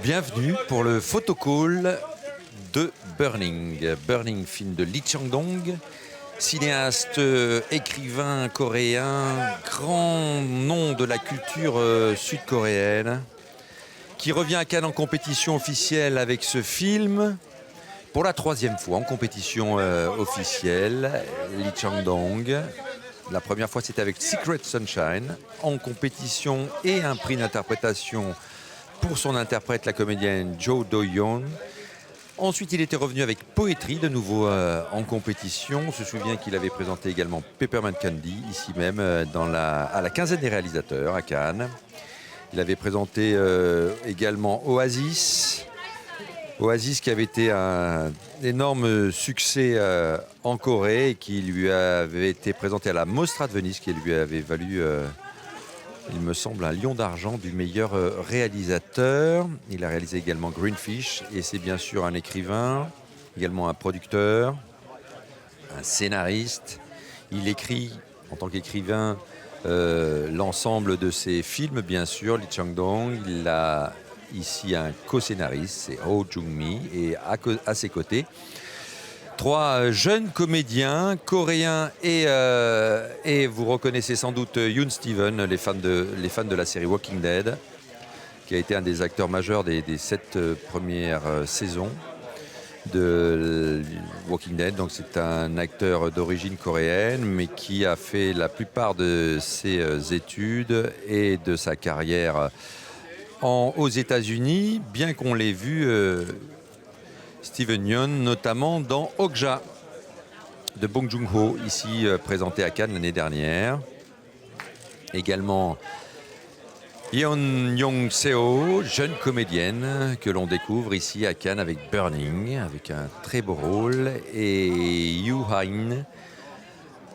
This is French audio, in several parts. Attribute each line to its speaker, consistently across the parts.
Speaker 1: Bienvenue pour le photocall de Burning. Burning, film de Lee Chang-dong, cinéaste, écrivain coréen, grand nom de la culture sud-coréenne, qui revient à Cannes en compétition officielle avec ce film. Pour la troisième fois en compétition officielle, Lee Chang-dong. La première fois, c'était avec Secret Sunshine, en compétition et un prix d'interprétation pour son interprète, la comédienne Jo Do-yeon. Ensuite, il était revenu avec Poetry, de nouveau en compétition. On se souvient qu'il avait présenté également Peppermint Candy, ici même, à la quinzaine des réalisateurs à Cannes. Il avait présenté également Oasis. Oasis qui avait été un énorme succès en Corée et qui lui avait été présenté à la Mostra de Venise, qui lui avait valu, il me semble, un lion d'argent du meilleur réalisateur. Il a réalisé également Greenfish et c'est bien sûr un écrivain, également un producteur, un scénariste. Il écrit en tant qu'écrivain l'ensemble de ses films, bien sûr, Lee Chang-dong. Il a ici un co-scénariste, c'est Oh Jung-mi, et à ses côtés, trois jeunes comédiens coréens et vous reconnaissez sans doute Yoon Steven, les fans de la série Walking Dead, qui a été un des acteurs majeurs des 7 premières saisons de Walking Dead. Donc c'est un acteur d'origine coréenne, mais qui a fait la plupart de ses études et de sa carrière aux États-Unis, bien qu'on l'ait vu Steven Yeun, notamment dans Okja de Bong Joon-ho, ici présenté à Cannes l'année dernière. Également Yeon Yong-seo, jeune comédienne que l'on découvre ici à Cannes avec Burning, avec un très beau rôle, et Yoo Ha-in,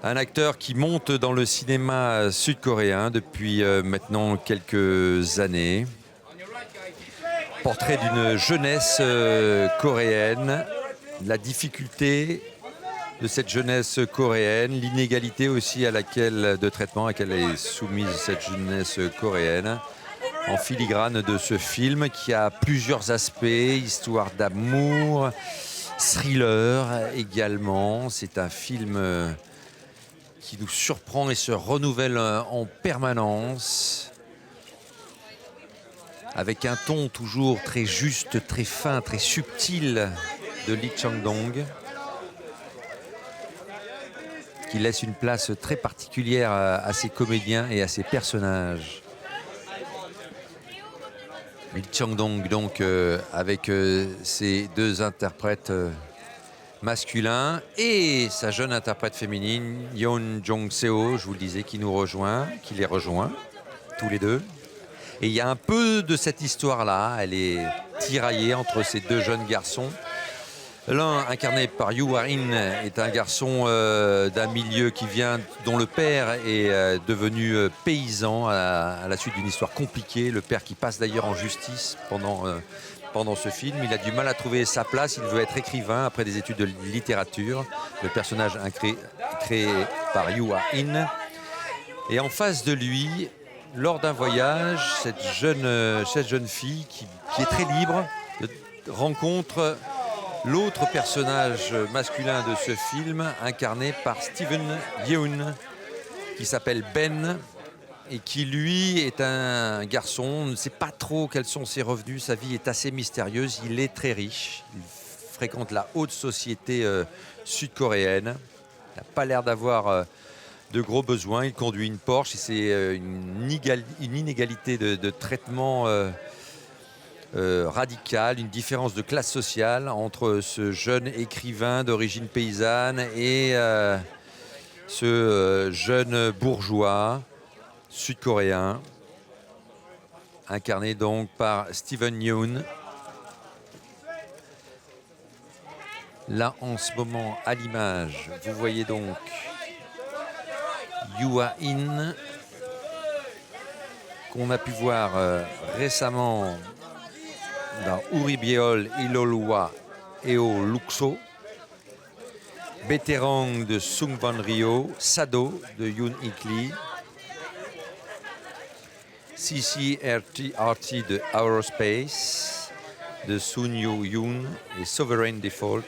Speaker 1: un acteur qui monte dans le cinéma sud-coréen depuis maintenant quelques années. Portrait d'une jeunesse coréenne, la difficulté de cette jeunesse coréenne, l'inégalité aussi de traitement à laquelle est soumise cette jeunesse coréenne, en filigrane de ce film qui a plusieurs aspects, histoire d'amour, thriller également. C'est un film qui nous surprend et se renouvelle en permanence, avec un ton toujours très juste, très fin, très subtil de Lee Chang-dong, qui laisse une place très particulière à ses comédiens et à ses personnages. Lee Chang-dong, donc, avec ses deux interprètes masculins et sa jeune interprète féminine, Yeon Jong-seo, je vous le disais, qui les rejoint, tous les deux. Et il y a un peu de cette histoire-là, elle est tiraillée entre ces deux jeunes garçons. L'un, incarné par Yoo Ha-in, est un garçon d'un milieu dont le père est devenu paysan à la suite d'une histoire compliquée. Le père qui passe d'ailleurs en justice pendant ce film. Il a du mal à trouver sa place, il veut être écrivain après des études de littérature. Le personnage créé par Yoo Ha-in. Et en face de lui, lors d'un voyage, cette jeune fille qui est très libre rencontre l'autre personnage masculin de ce film, incarné par Steven Yeun, qui s'appelle Ben, et qui lui est un garçon, on ne sait pas trop quels sont ses revenus, sa vie est assez mystérieuse, il est très riche, il fréquente la haute société sud-coréenne, il n'a pas l'air d'avoir de gros besoins, il conduit une Porsche et c'est une inégalité de traitement radicale, une différence de classe sociale entre ce jeune écrivain d'origine paysanne et ce jeune bourgeois sud-coréen, incarné donc par Steven Yeun. Là en ce moment à l'image, vous voyez donc Yoo Ha-in, qu'on a pu voir récemment dans Uribiol Ilolua Eo Luxo, Béterang de Sung Ban Ryo, Sado de Yoon Ik Lee, CCRT de Aerospace, de Sun Yoo-yoon et Sovereign Default,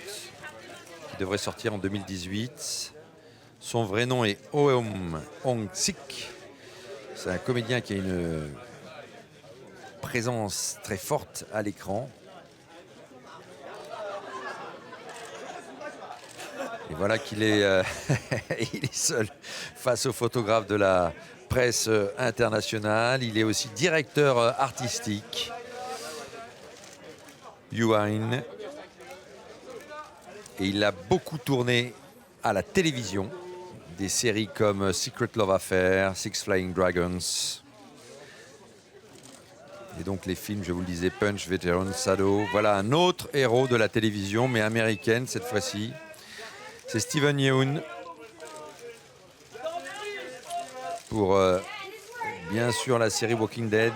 Speaker 1: qui devrait sortir en 2018. Son vrai nom est Oeum Hong-sik. C'est un comédien qui a une présence très forte à l'écran. Et voilà qu'il est, il est seul face aux photographes de la presse internationale. Il est aussi directeur artistique. Yuan. Et il a beaucoup tourné à la télévision. Des séries comme Secret Love Affair, Six Flying Dragons. Et donc les films, je vous le disais, Punch, Veteran, Sado. Voilà un autre héros de la télévision, mais américaine cette fois-ci. C'est Steven Yeun. Pour bien sûr la série Walking Dead.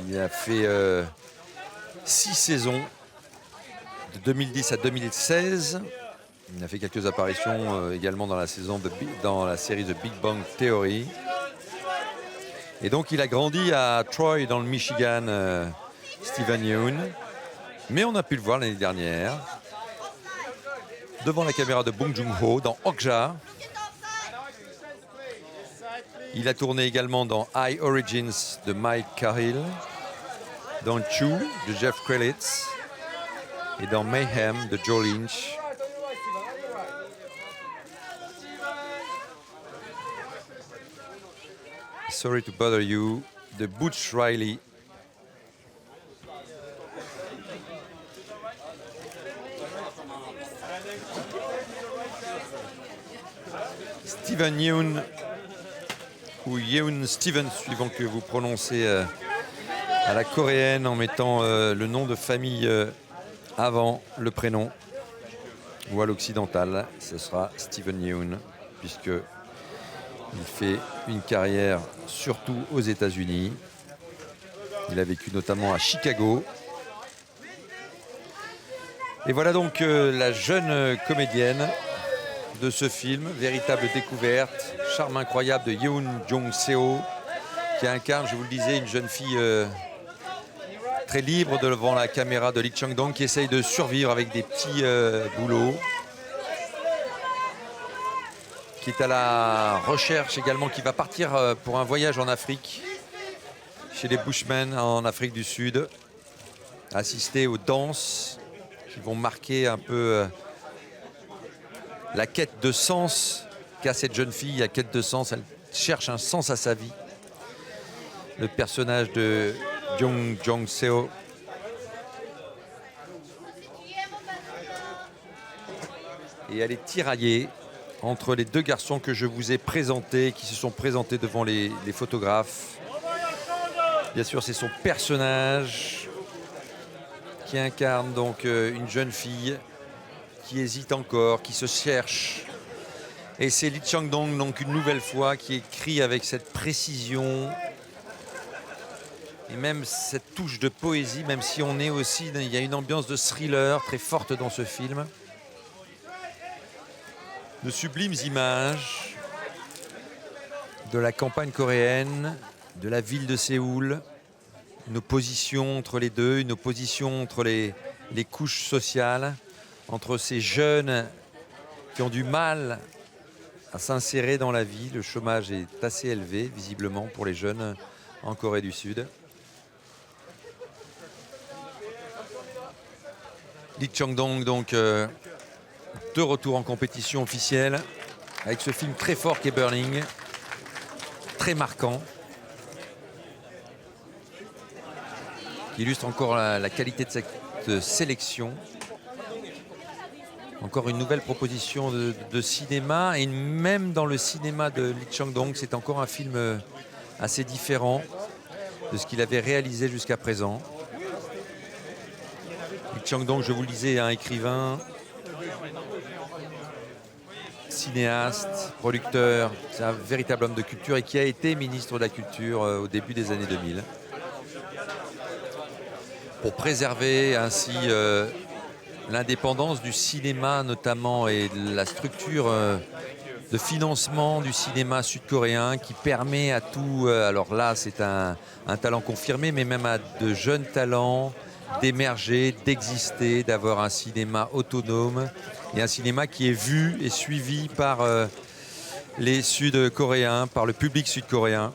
Speaker 1: Il a fait 6 saisons, de 2010 à 2016. Il a fait quelques apparitions également dans la série The Big Bang Theory. Et donc il a grandi à Troy dans le Michigan, Steven Yeun. Mais on a pu le voir l'année dernière devant la caméra de Bong Joon-ho dans Okja. Il a tourné également dans High Origins de Mike Cahill, dans Chew de Jeff Krelitz et dans Mayhem de Joe Lynch. Sorry to Bother You de Butch Riley. Steven Yeun, ou Yeun Steven, suivant que vous prononcez à la coréenne en mettant le nom de famille avant le prénom, ou à l'occidental, ce sera Steven Yeun, puisque il fait une carrière surtout aux États-Unis. Il a vécu notamment à Chicago. Et voilà donc la jeune comédienne de ce film, véritable découverte, charme incroyable de Yeon Jong-seo, qui incarne, je vous le disais, une jeune fille très libre devant la caméra de Lee Chang-dong, qui essaye de survivre avec des petits boulots, qui est à la recherche également, qui va partir pour un voyage en Afrique, chez les Bushmen en Afrique du Sud, assister aux danses qui vont marquer un peu la quête de sens qu'a cette jeune fille. La quête de sens, elle cherche un sens à sa vie. Le personnage de Yeon Jong-seo. Et elle est tiraillée entre les deux garçons que je vous ai présentés, qui se sont présentés devant les photographes. Bien sûr, c'est son personnage qui incarne donc une jeune fille qui hésite encore, qui se cherche. Et c'est Lee Chang-dong, donc une nouvelle fois, qui écrit avec cette précision et même cette touche de poésie, même si on est aussi, il y a une ambiance de thriller très forte dans ce film. De sublimes images de la campagne coréenne, de la ville de Séoul, une opposition entre les deux, une opposition entre les couches sociales, entre ces jeunes qui ont du mal à s'insérer dans la vie. Le chômage est assez élevé, visiblement, pour les jeunes en Corée du Sud. Lee Chang-dong, donc, de retour en compétition officielle, avec ce film très fort qu'est Burning, très marquant, qui illustre encore la qualité de cette sélection. Encore une nouvelle proposition de cinéma, et même dans le cinéma de Lee Chang-dong, c'est encore un film assez différent de ce qu'il avait réalisé jusqu'à présent. Lee Chang-dong, je vous le disais, un écrivain, cinéaste, producteur, c'est un véritable homme de culture et qui a été ministre de la Culture au début des années 2000. Pour préserver ainsi l'indépendance du cinéma notamment, et la structure de financement du cinéma sud-coréen qui permet à tout, alors là c'est un talent confirmé, mais même à de jeunes talents d'émerger, d'exister, d'avoir un cinéma autonome et un cinéma qui est vu et suivi par les Sud-Coréens, par le public sud-coréen.